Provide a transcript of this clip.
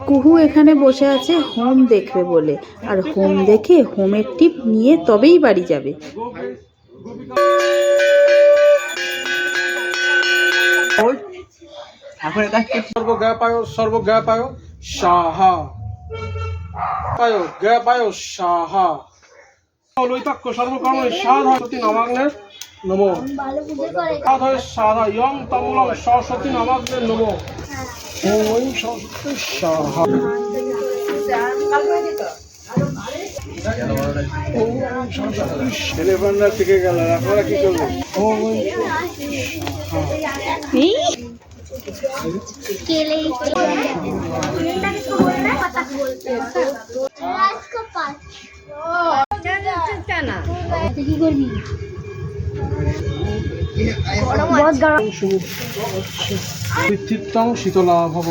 কুহু এখানে বসে আছে হোম দেখবে বলে, আর হোম দেখে হোমের টিপ নিয়ে তবেই বাড়ি যাবে। সর্বজ্ঞাপায় সাহা পায় জ্ঞাপায় সাহা লৈতাক্য সর্বকর্ম সাধয়তি নমাগ্নে নমো সাধয় সাধা ইয়ং তমুলং সরস্বতী নমাগ্নে নমো ওম সরস্বতী সাহা টেলিফোনটা থেকে গেল, আপনারা কি করবেন? কি করবি? শীতলা ভব